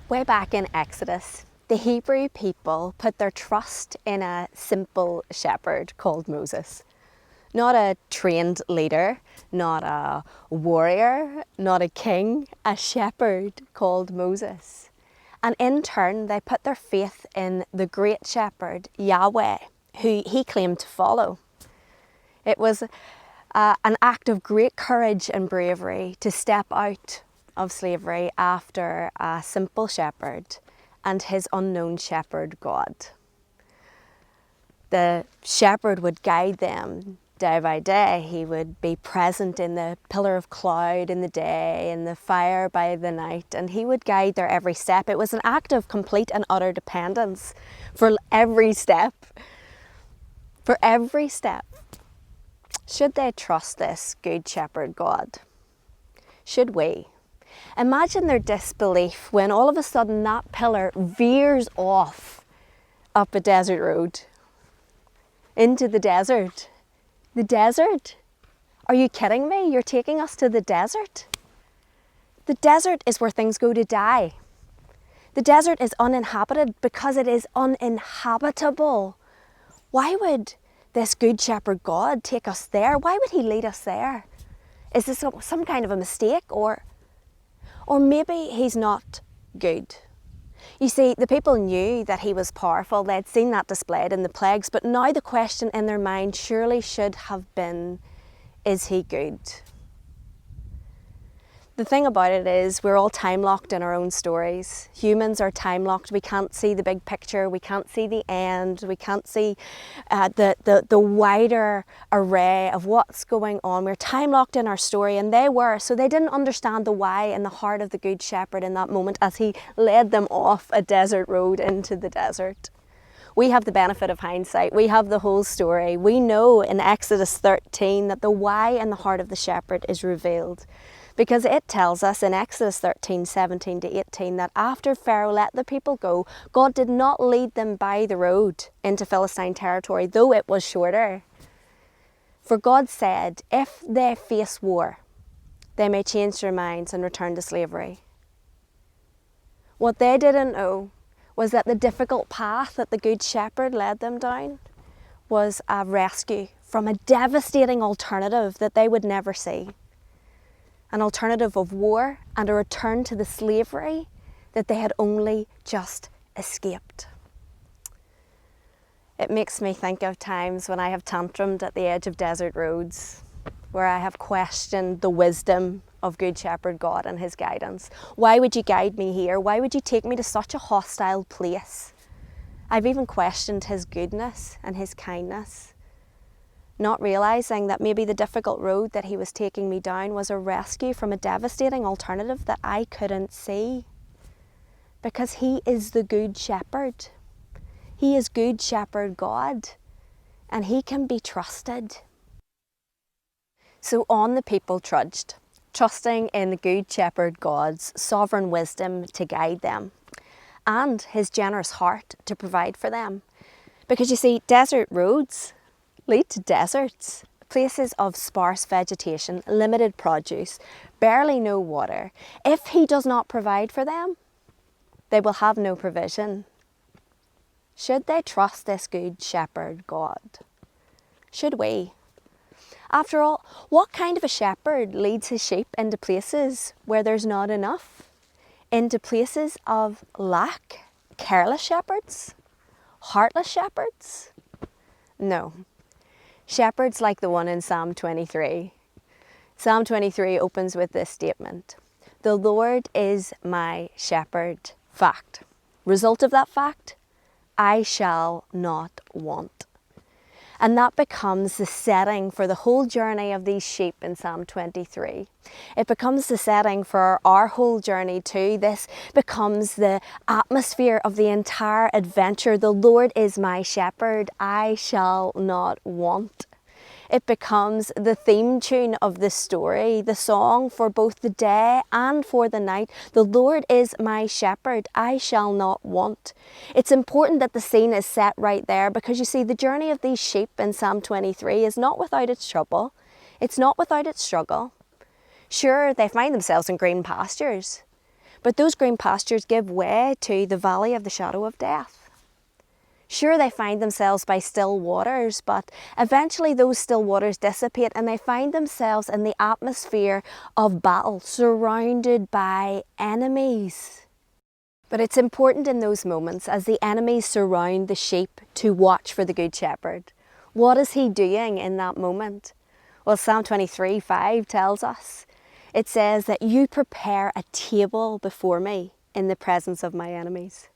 Way back in Exodus, the Hebrew people put their trust in a simple shepherd called Moses. Not a trained leader, not a warrior, not a king, a shepherd called Moses. And in turn, they put their faith in the great shepherd, Yahweh, who he claimed to follow. It was an act of great courage and bravery to step out of slavery after a simple shepherd and his unknown shepherd God. The shepherd would guide them day by day. He would be present in the pillar of cloud in the day, in the fire by the night, and he would guide their every step. It was an act of complete and utter dependence for every step. For every step. Should they trust this good shepherd God? Should we? Imagine their disbelief when all of a sudden that pillar veers off up a desert road into the desert. The desert? Are you kidding me? You're taking us to the desert? The desert is where things go to die. The desert is uninhabited because it is uninhabitable. Why would this good shepherd God take us there? Why would he lead us there? Is this some kind of a mistake, or maybe he's not good? You see, the people knew that he was powerful. They'd seen that displayed in the plagues, but now the question in their mind surely should have been, is he good? The thing about it is we're all time locked in our own stories. Humans are time locked. We can't see the big picture. We can't see the end. We can't see the wider array of what's going on. We're time locked in our story, and they were. So they didn't understand the why in the heart of the Good Shepherd in that moment as he led them off a desert road into the desert. We have the benefit of hindsight. We have the whole story. We know in Exodus 13 that the why in the heart of the shepherd is revealed. Because it tells us in Exodus 13, 17 to 18 that after Pharaoh let the people go, God did not lead them by the road into Philistine territory, though it was shorter. For God said, if they face war, they may change their minds and return to slavery. What they didn't know was that the difficult path that the Good Shepherd led them down was a rescue from a devastating alternative that they would never see. An alternative of war and a return to the slavery that they had only just escaped. It makes me think of times when I have tantrumed at the edge of desert roads, where I have questioned the wisdom of Good Shepherd God and his guidance. Why would you guide me here? Why would you take me to such a hostile place? I've even questioned his goodness and his kindness, not realising that maybe the difficult road that he was taking me down was a rescue from a devastating alternative that I couldn't see. Because he is the Good Shepherd. He is Good Shepherd God, and he can be trusted. So on the people trudged, trusting in the Good Shepherd God's sovereign wisdom to guide them, and his generous heart to provide for them. Because you see, desert roads lead to deserts, places of sparse vegetation, limited produce, barely no water. If he does not provide for them, they will have no provision. Should they trust this Good Shepherd God? Should we? After all, what kind of a shepherd leads his sheep into places where there's not enough? Into places of lack? Careless shepherds? Heartless shepherds? No. Shepherds like the one in Psalm 23. Psalm 23 opens with this statement: "The Lord is my shepherd." Fact. Result of that fact? I shall not want. And that becomes the setting for the whole journey of these sheep in Psalm 23. It becomes the setting for our whole journey too. This becomes the atmosphere of the entire adventure. The Lord is my shepherd, I shall not want. It becomes the theme tune of the story, the song for both the day and for the night. The Lord is my shepherd, I shall not want. It's important that the scene is set right there, because you see, the journey of these sheep in Psalm 23 is not without its trouble. It's not without its struggle. Sure, they find themselves in green pastures, But those green pastures give way to the valley of the shadow of death. Sure, they find themselves by still waters, but eventually those still waters dissipate and they find themselves in the atmosphere of battle, surrounded by enemies. But it's important in those moments, as the enemies surround the sheep, to watch for the Good Shepherd. What is he doing in that moment? Well, Psalm 23:5 tells us. It says that you prepare a table before me in the presence of my enemies.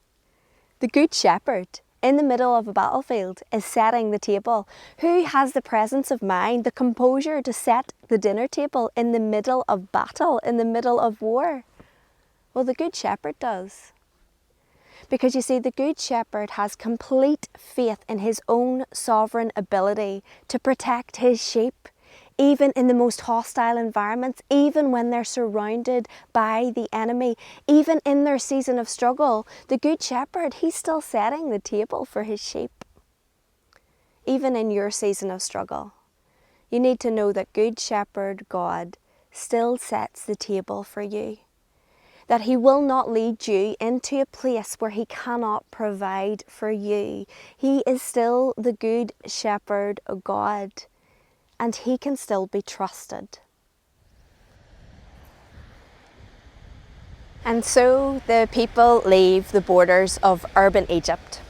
The Good Shepherd, in the middle of a battlefield, is setting the table. Who has the presence of mind, the composure to set the dinner table in the middle of battle, in the middle of war? Well, the Good Shepherd does. Because you see, the Good Shepherd has complete faith in his own sovereign ability to protect his sheep, even in the most hostile environments, even when they're surrounded by the enemy, even in their season of struggle. The Good Shepherd, he's still setting the table for his sheep. Even in your season of struggle, you need to know that Good Shepherd God still sets the table for you. That he will not lead you into a place where he cannot provide for you. He is still the Good Shepherd God, and he can still be trusted. And so the people leave the borders of urban Egypt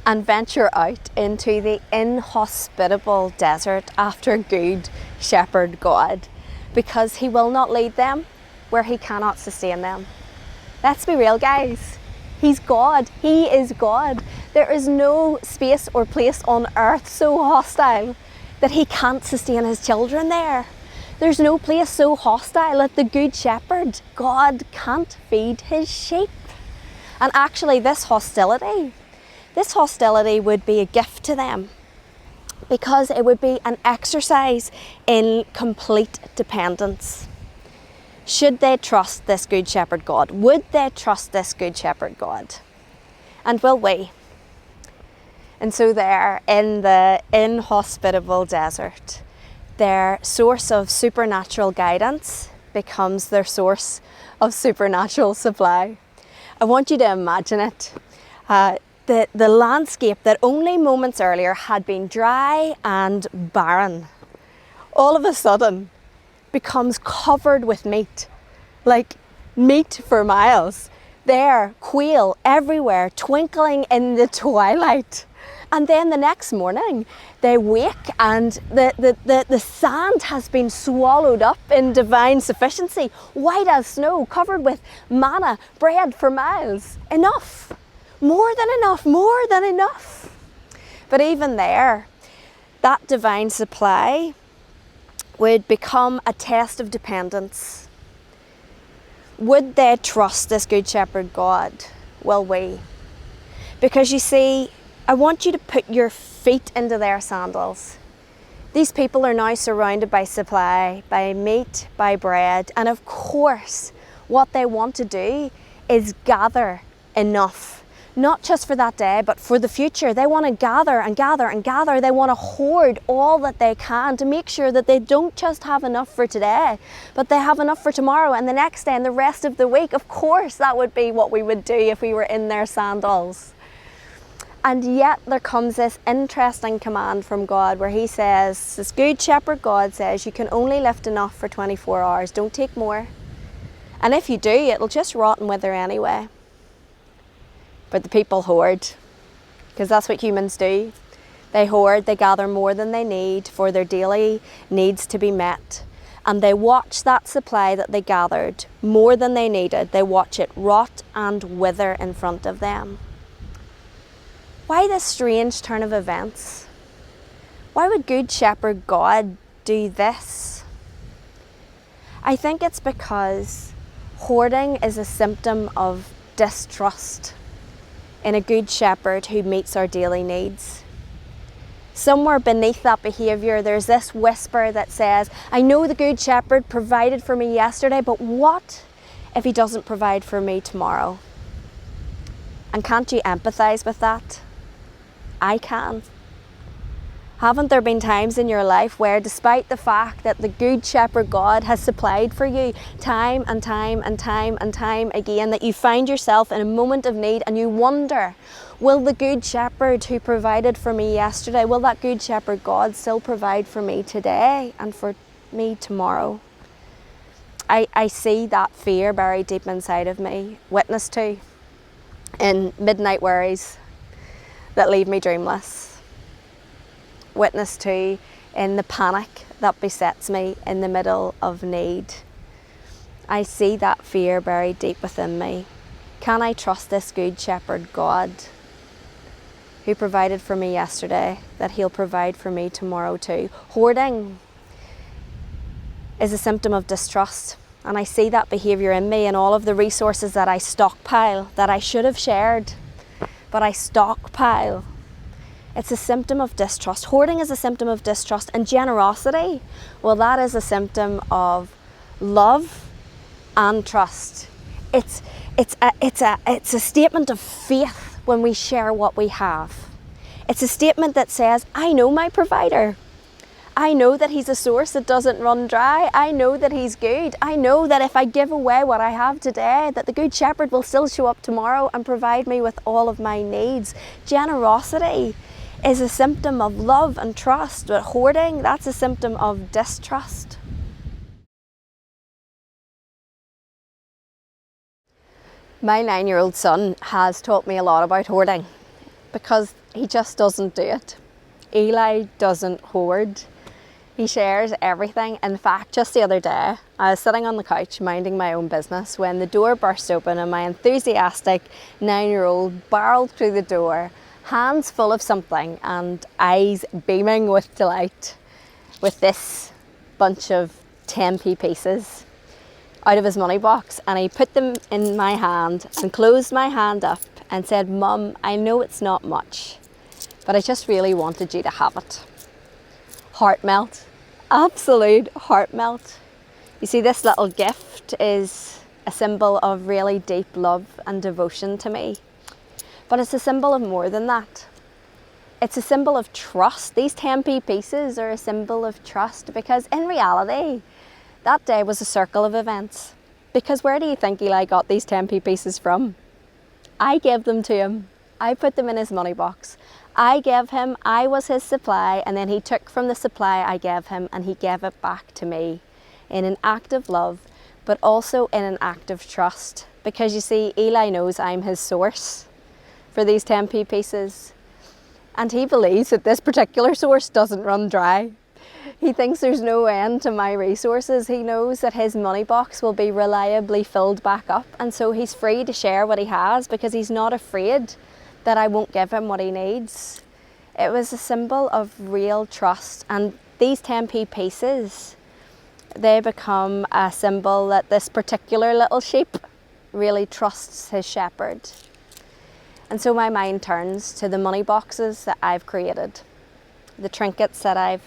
and venture out into the inhospitable desert after Good Shepherd God, because he will not lead them where he cannot sustain them. Let's be real, guys. He's God. He is God. There is no space or place on earth so hostile that he can't sustain his children there. There's no place so hostile that the Good Shepherd, God, can't feed his sheep. And actually this hostility would be a gift to them, because it would be an exercise in complete dependence. Should they trust this Good Shepherd God? Would they trust this Good Shepherd God? And will we? And so there, in the inhospitable desert, their source of supernatural guidance becomes their source of supernatural supply. I want you to imagine it. The landscape that only moments earlier had been dry and barren, all of a sudden becomes covered with meat, like meat for miles. There, quail everywhere, twinkling in the twilight. And then the next morning, they wake and the sand has been swallowed up in divine sufficiency, white as snow, covered with manna, bread for miles. Enough, more than enough, more than enough. But even there, that divine supply would become a test of dependence. Would they trust this Good Shepherd God? Will we? Because you see, I want you to put your feet into their sandals. These people are now surrounded by supply, by meat, by bread, and of course, what they want to do is gather enough. Not just for that day, but for the future. They want to gather and gather and gather. They want to hoard all that they can to make sure that they don't just have enough for today, but they have enough for tomorrow and the next day and the rest of the week. Of course, that would be what we would do if we were in their sandals. And yet there comes this interesting command from God where he says, this Good Shepherd God says, you can only lift enough for 24 hours. Don't take more. And if you do, it'll just rot and wither anyway. But the people hoard, because that's what humans do. They hoard, they gather more than they need for their daily needs to be met. And they watch that supply that they gathered, more than they needed, they watch it rot and wither in front of them. Why this strange turn of events? Why would Good Shepherd God do this? I think it's because hoarding is a symptom of distrust in a Good Shepherd who meets our daily needs. Somewhere beneath that behaviour, there's this whisper that says, I know the Good Shepherd provided for me yesterday, but what if he doesn't provide for me tomorrow? And can't you empathise with that? I can. Haven't there been times in your life where, despite the fact that the Good Shepherd God has supplied for you time and time and time and time again, that you find yourself in a moment of need and you wonder, will the Good Shepherd who provided for me yesterday, will that Good Shepherd God still provide for me today and for me tomorrow? I see that fear buried deep inside of me, witnessed to in midnight worries that leave me dreamless. Witness to in the panic that besets me in the middle of need. I see that fear buried deep within me. Can I trust this Good Shepherd God who provided for me yesterday, that he'll provide for me tomorrow too? Hoarding is a symptom of distrust, and I see that behaviour in me and all of the resources that I stockpile, that I should have shared, but I stockpile. It's a symptom of distrust. Hoarding is a symptom of distrust, and generosity, well, that is a symptom of love and trust. It's a statement of faith when we share what we have. It's a statement that says, I know my provider. I know that he's a source that doesn't run dry. I know that he's good. I know that if I give away what I have today, that the Good Shepherd will still show up tomorrow and provide me with all of my needs. Generosity is a symptom of love and trust, but hoarding, that's a symptom of distrust. My 9-year-old son has taught me a lot about hoarding because he just doesn't do it. Eli doesn't hoard. He shares everything. In fact, just the other day, I was sitting on the couch minding my own business when the door burst open and my enthusiastic 9-year-old barreled through the door, hands full of something and eyes beaming with delight, with this bunch of 10p pieces out of his money box, and he put them in my hand and closed my hand up and said, Mum, I know it's not much, but I just really wanted you to have it. Heart melt, absolute heart melt. You see, this little gift is a symbol of really deep love and devotion to me. But it's a symbol of more than that. It's a symbol of trust. These 10p pieces are a symbol of trust because in reality, that day was a circle of events. Because where do you think Eli got these 10p pieces from? I gave them to him. I put them in his money box. I gave him, I was his supply, and then he took from the supply I gave him and he gave it back to me in an act of love, but also in an act of trust. Because you see, Eli knows I'm his source for these 10p pieces. And he believes that this particular source doesn't run dry. He thinks there's no end to my resources. He knows that his money box will be reliably filled back up, and so he's free to share what he has because he's not afraid that I won't give him what he needs. It was a symbol of real trust, and these 10p pieces, they become a symbol that this particular little sheep really trusts his shepherd. And so my mind turns to the money boxes that I've created, the trinkets that I've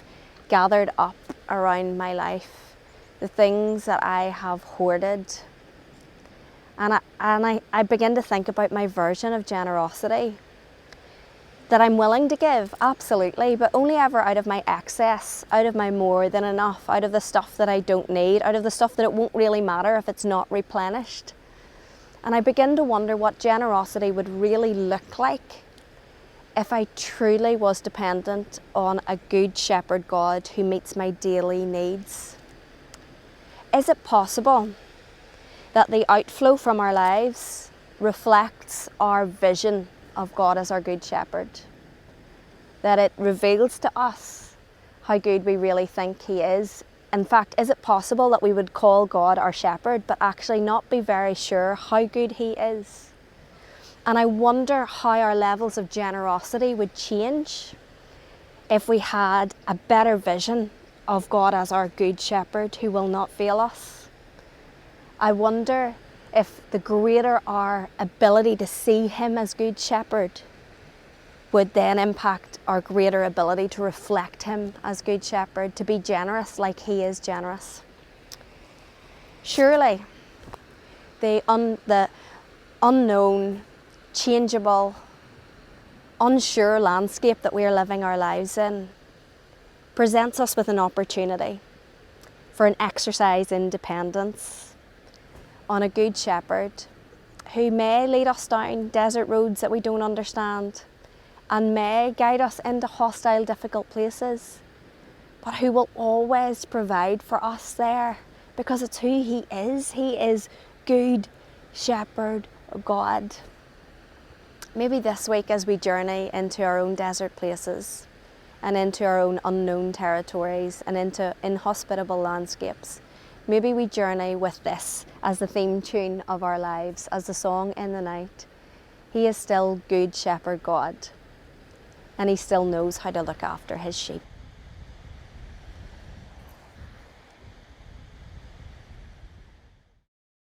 gathered up around my life, the things that I have hoarded. And I begin to think about my version of generosity, that I'm willing to give, absolutely, but only ever out of my excess, out of my more than enough, out of the stuff that I don't need, out of the stuff that it won't really matter if it's not replenished. And I begin to wonder what generosity would really look like if I truly was dependent on a Good Shepherd God who meets my daily needs. Is it possible that the outflow from our lives reflects our vision of God as our Good Shepherd? That it reveals to us how good we really think he is? In fact, is it possible that we would call God our shepherd but actually not be very sure how good he is? And I wonder how our levels of generosity would change if we had a better vision of God as our Good Shepherd who will not fail us. I wonder if the greater our ability to see him as Good Shepherd would then impact our greater ability to reflect him as Good Shepherd, to be generous like he is generous. Surely the unknown, changeable, unsure landscape that we are living our lives in presents us with an opportunity for an exercise in dependence on a good shepherd who may lead us down desert roads that we don't understand and may guide us into hostile, difficult places, but who will always provide for us there because it's who He is. He is good shepherd God. Maybe this week, as we journey into our own desert places and into our own unknown territories and into inhospitable landscapes, maybe we journey with this as the theme tune of our lives, as the song in the night. He is still good shepherd God, and He still knows how to look after His sheep.